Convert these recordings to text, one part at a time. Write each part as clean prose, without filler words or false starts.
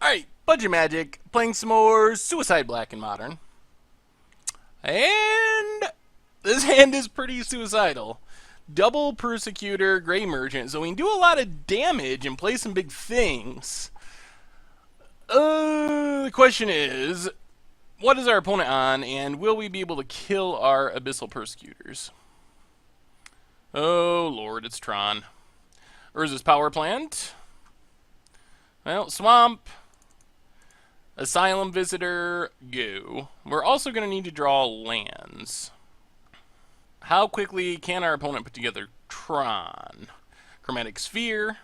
Alright, Budget Magic, playing some more Suicide Black in Modern. And this hand is pretty suicidal. Double Persecutor, Grey Merchant, so we can do a lot of damage and play some big things. The question is, what is our opponent on, and will we be able to kill our Abyssal Persecutors? Oh lord, it's Tron. Urza's Power Plant. Well, Swamp. Asylum Visitor, go. We're also going to need to draw lands. How quickly can our opponent put together Tron? Chromatic Sphere.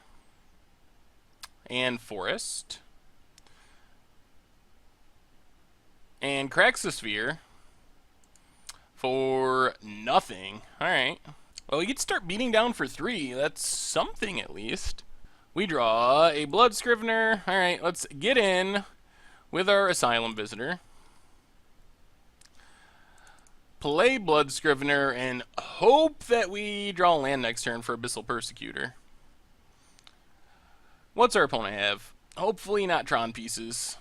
And Forest. And cracks the Sphere. For nothing. Alright. Well, we get to start beating down for 3. That's something at least. We draw a Blood Scrivener. Alright, let's get in with our Asylum Visitor. Play Blood Scrivener and hope that we draw land next turn for Abyssal Persecutor. What's our opponent have? Hopefully not Tron pieces.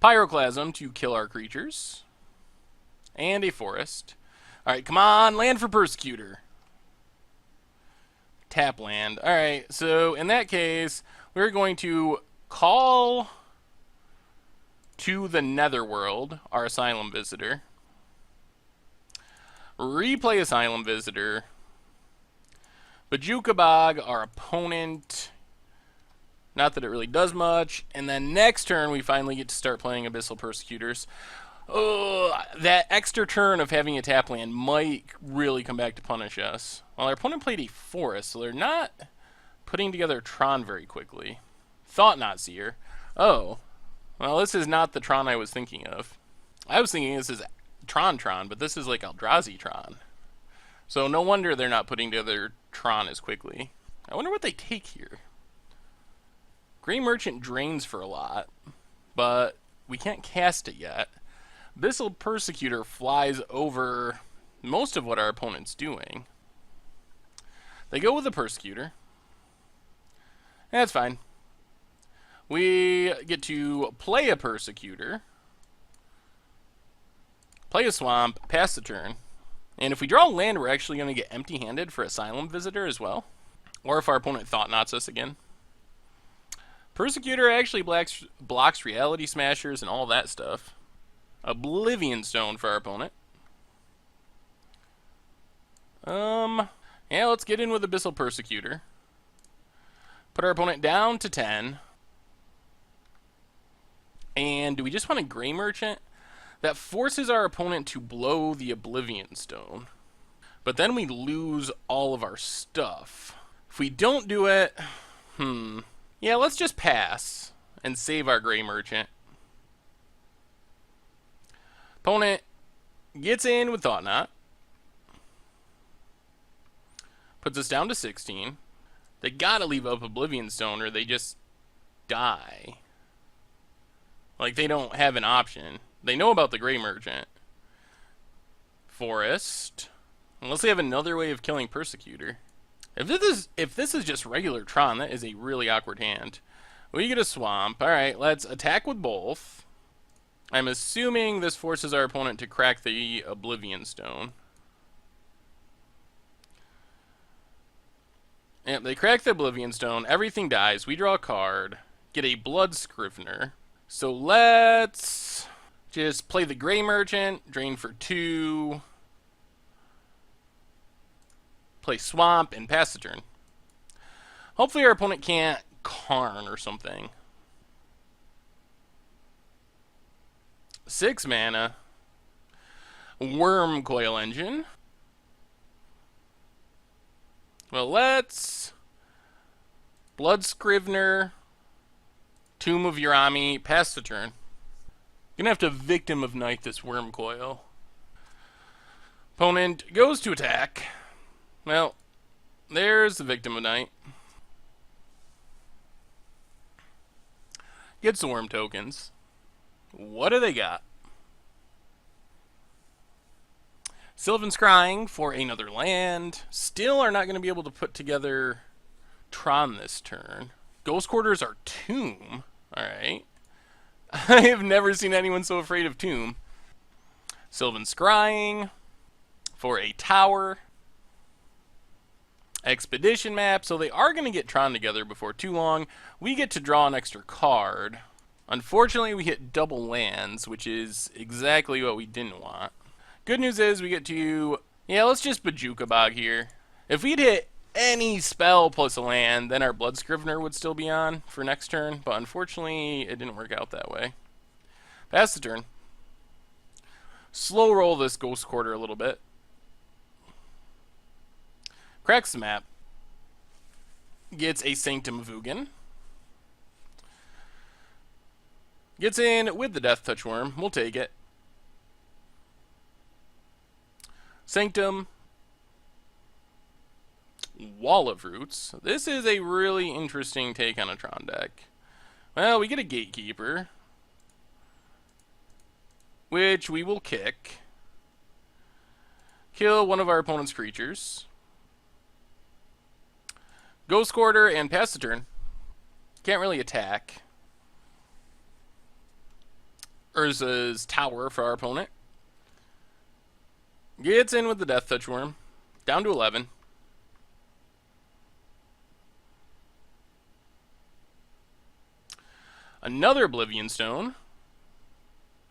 Pyroclasm to kill our creatures. And a Forest. Alright, come on, land for Persecutor. Tap land. Alright, so in that case, we're going to call to the Netherworld our Asylum Visitor. Replay Asylum Visitor. Bajuka Bog, our opponent. Not that it really does much. And then next turn, we finally get to start playing Abyssal Persecutors. Oh, that extra turn of having a tap land might really come back to punish us. Well, our opponent played a Forest, so they're not putting together Tron very quickly. Thought not Seer. Oh. Well, this is not the Tron I was thinking of. I was thinking this is Tron, but this is like Eldrazi Tron. So no wonder they're not putting together Tron as quickly. I wonder what they take here. Grey Merchant drains for a lot, but we can't cast it yet. Abyssal Persecutor flies over most of what our opponent's doing. They go with the Persecutor. That's fine. We get to play a Persecutor, play a Swamp, pass the turn. And if we draw land, we're actually going to get empty-handed for Asylum Visitor as well. Or if our opponent Thought Knots us again. Persecutor actually blocks Reality Smashers and all that stuff. Oblivion Stone for our opponent. Yeah, let's get in with Abyssal Persecutor. Put our opponent down to 10. And do we just want a Grey Merchant? That forces our opponent to blow the Oblivion Stone. But then we lose all of our stuff. If we don't do it, yeah, let's just pass and save our Grey Merchant. Opponent gets in with Thought Knot. Puts us down to 16. They gotta leave up Oblivion Stone or they just die. Like, they don't have an option. They know about the Grey Merchant. Forest. Unless they have another way of killing Persecutor. If this is just regular Tron, that is a really awkward hand. We get a Swamp. Alright, let's attack with both. I'm assuming this forces our opponent to crack the Oblivion Stone. Yep, they crack the Oblivion Stone. Everything dies. We draw a card. Get a Blood Scrivener. So let's just play the Grey Merchant. Drain for 2. Play Swamp and pass the turn. Hopefully our opponent can't Karn or something. 6 mana. Worm Coil Engine. Well, let's Blood Scrivener, Tomb of Urami, pass the turn. Gonna have to Victim of Night this Worm Coil. Opponent goes to attack. Well, there's the Victim of Night. Gets the Worm tokens. What do they got? Sylvan Scrying for another land. Still are not going to be able to put together Tron this turn. Ghost Quarters are Tomb. Alright. I have never seen anyone so afraid of Tomb. Sylvan Scrying for a tower. Expedition map. So they are going to get Tron together before too long. We get to draw an extra card. Unfortunately, we hit double lands, which is exactly what we didn't want. Good news is we get to... Yeah, let's just Bajuka Bog here. If we'd hit any spell plus a land, then our Blood Scrivener would still be on for next turn. But unfortunately, it didn't work out that way. Pass the turn. Slow roll this Ghost Quarter a little bit. Cracks the map. Gets a Sanctum of Ugin. Gets in with the Death Touch Worm. We'll take it. Sanctum. Wall of Roots. This is a really interesting take on a Tron deck. Well, we get a Gatekeeper, which we will kick. Kill one of our opponent's creatures. Ghost Quarter and pass the turn. Can't really attack. Urza's Tower for our opponent. Gets in with the Death Touch Worm. Down to 11. Another Oblivion Stone.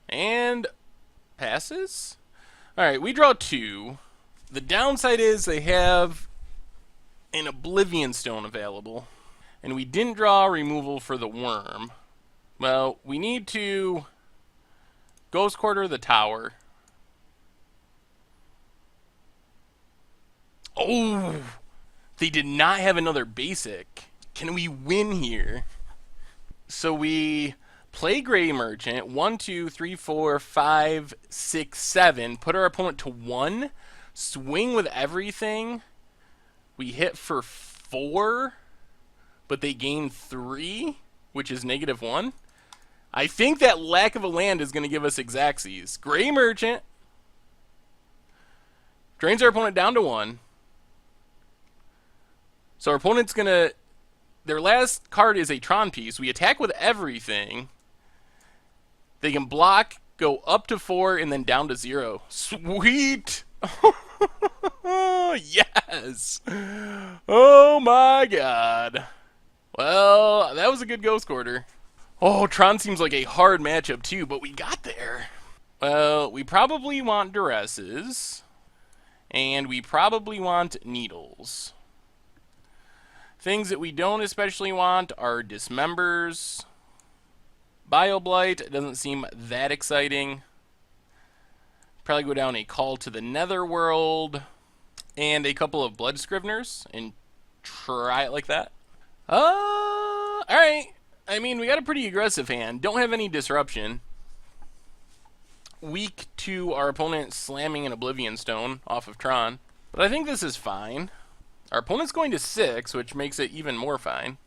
And passes? Alright, we draw 2. The downside is they have an Oblivion Stone available. And we didn't draw removal for the worm. Well, we need to Ghost Quarter the tower. Oh! They did not have another basic. Can we win here? So we play Gray Merchant. 1, 2, 3, 4, 5, 6, 7. Put our opponent to 1. Swing with everything. We hit for 4. But they gain 3, which is -1. I think that lack of a land is going to give us Xaxes. Gray Merchant. Drains our opponent down to 1. So our opponent's going to... Their last card is a Tron piece. We attack with everything. They can block, go up to 4, and then down to 0. Sweet! Yes! Oh my god. Well, that was a good Ghost Quarter. Oh, Tron seems like a hard matchup too, but we got there. Well, we probably want Duresses. And we probably want Needles. Things that we don't especially want are Dismembers. Bioblight doesn't seem that exciting. Probably go down a Call to the Netherworld. And a couple of Blood Scriveners. And try it like that. Alright. I mean, we got a pretty aggressive hand. Don't have any disruption. Weak to our opponent slamming an Oblivion Stone off of Tron. But I think this is fine. Our opponent's going to 6, which makes it even more fine.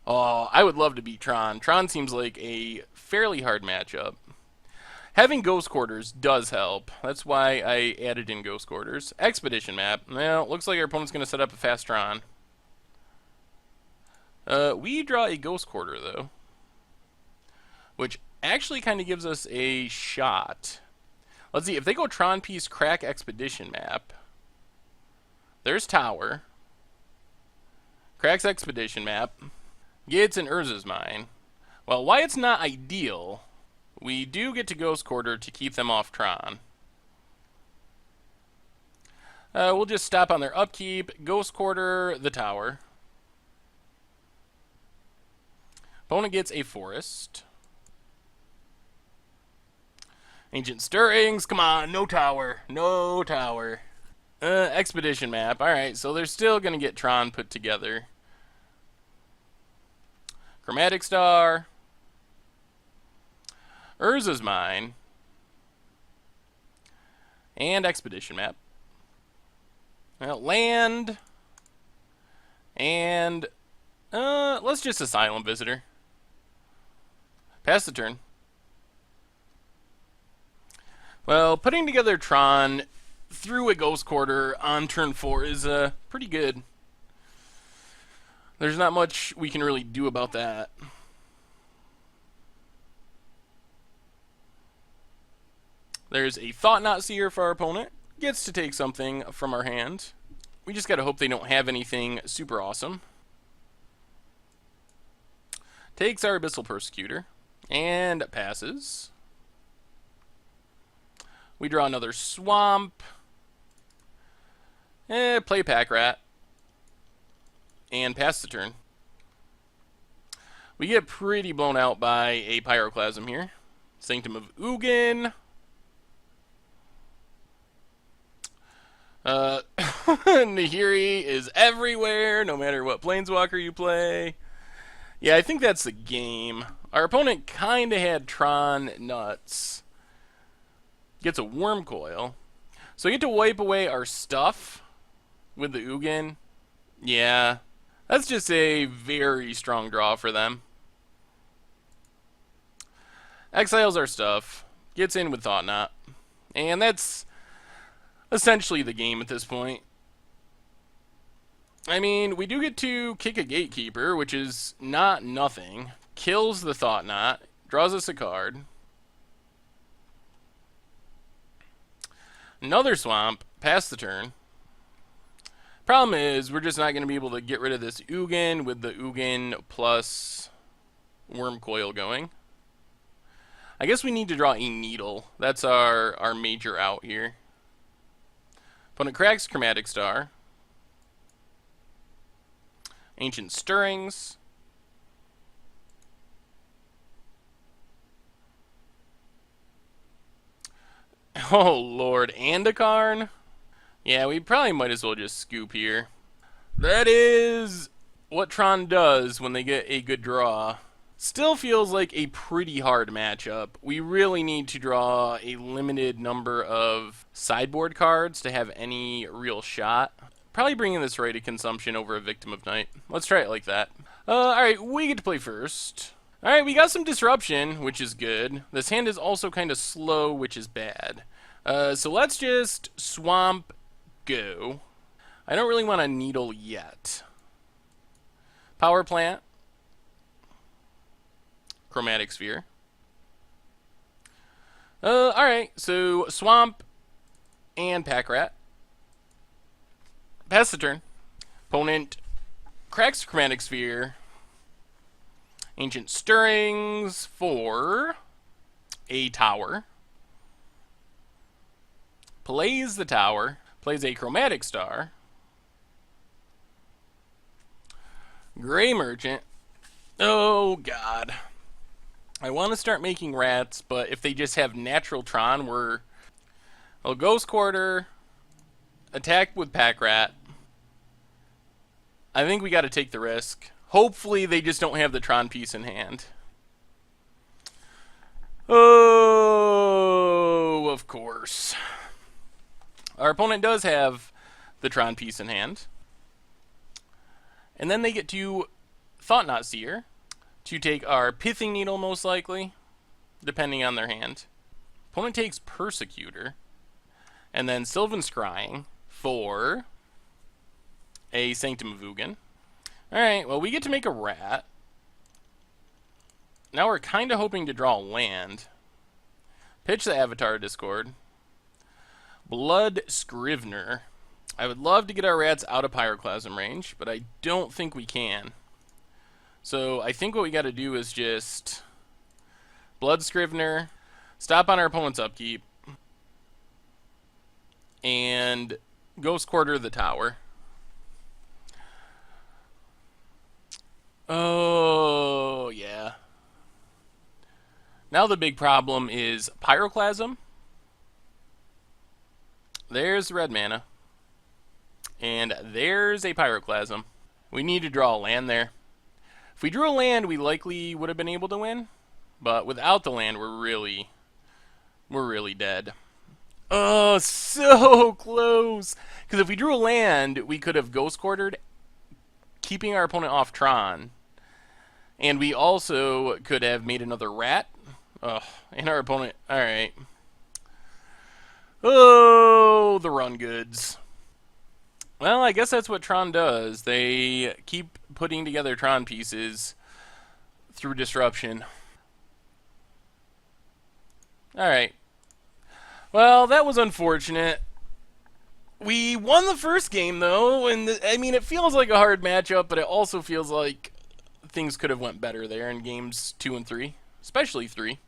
Oh, I would love to beat Tron. Tron seems like a fairly hard matchup. Having Ghost Quarters does help. That's why I added in Ghost Quarters. Expedition map. Well, looks like our opponent's going to set up a fast Tron. We draw a Ghost Quarter, though. Which actually kind of gives us a shot. Let's see. If they go Tron piece, crack Expedition map. There's Tower. Cracks Expedition map. Gets an Urza's Mine. Well, why it's not ideal, we do get to Ghost Quarter to keep them off Tron. We'll just stop on their upkeep. Ghost Quarter the Tower. Opponent gets a Forest. Ancient Stirrings. Come on, no tower. No tower. Expedition map. Alright, so they're still going to get Tron put together. Chromatic Star. Urza's Mine. And Expedition map. Land. And let's just Asylum Visitor. Pass the turn. Well, putting together Tron through a Ghost Quarter on turn 4 is pretty good. There's not much we can really do about that. There's a Thought Knot Seer for our opponent. Gets to take something from our hand. We just gotta hope they don't have anything super awesome. Takes our Abyssal Persecutor. And passes. We draw another Swamp. Play Pack Rat. And pass the turn. We get pretty blown out by a Pyroclasm here. Sanctum of Ugin. Nahiri is everywhere, no matter what Planeswalker you play. Yeah, I think that's the game. Our opponent kind of had Tron nuts. Gets a Worm Coil. So we get to wipe away our stuff with the Ugin. Yeah, that's just a very strong draw for them. Exiles our stuff. Gets in with Thought Knot. And that's essentially the game at this point. I mean, we do get to kick a Gatekeeper, which is not nothing. Kills the Thought Knot. Draws us a card. Another Swamp. Pass the turn. Problem is, we're just not going to be able to get rid of this Ugin with the Ugin plus Worm Coil going. I guess we need to draw a Needle. That's our major out here. Opponent cracks Chromatic Star. Ancient Stirrings. Oh lord, and a Karn? Yeah, we probably might as well just scoop here. That is what Tron does when they get a good draw. Still feels like a pretty hard matchup. We really need to draw a limited number of sideboard cards to have any real shot. Probably bringing this right to consumption over a Victim of Night. Let's try it like that. Alright, we get to play first. Alright, we got some disruption, which is good. This hand is also kind of slow, which is bad. So let's just swamp go. I don't really want a Needle yet. Power Plant. Chromatic Sphere. Alright, so Swamp and Pack Rat. Pass the turn. Opponent cracks Chromatic Sphere. Ancient Stirrings for a tower. Plays the tower. Plays a Chromatic Star. Gray Merchant. Oh, God. I want to start making rats, but if they just have natural Tron, we're... I'll Ghost Quarter, attack with Pack Rat. I think we got to take the risk. Hopefully they just don't have the Tron piece in hand. Oh, of course. Our opponent does have the Tron piece in hand. And then they get to Thought Knot Seer to take our Pithing Needle, most likely, depending on their hand. Opponent takes Persecutor, and then Sylvan Scrying for a Sanctum of Ugin. Alright, well, we get to make a rat. Now we're kind of hoping to draw land. Pitch the Avatar Discord. Blood Scrivener. I would love to get our rats out of Pyroclasm range, but I don't think we can. So I think what we got to do is just Blood Scrivener, stop on our opponent's upkeep, and Ghost Quarter the tower. Oh, yeah. Now the big problem is Pyroclasm. There's red mana. And there's a Pyroclasm. We need to draw a land there. If we drew a land, we likely would have been able to win. But without the land, we're really dead. Oh, so close. Because if we drew a land, we could have Ghost Quartered, keeping our opponent off Tron. And we also could have made another rat. Oh, and our opponent... Alright. Oh, the run goods. Well, I guess that's what Tron does. They keep putting together Tron pieces through disruption. Alright. Well, that was unfortunate. We won the first game, though, and I mean, it feels like a hard matchup, but it also feels like things could have went better there in games 2 and 3, especially 3.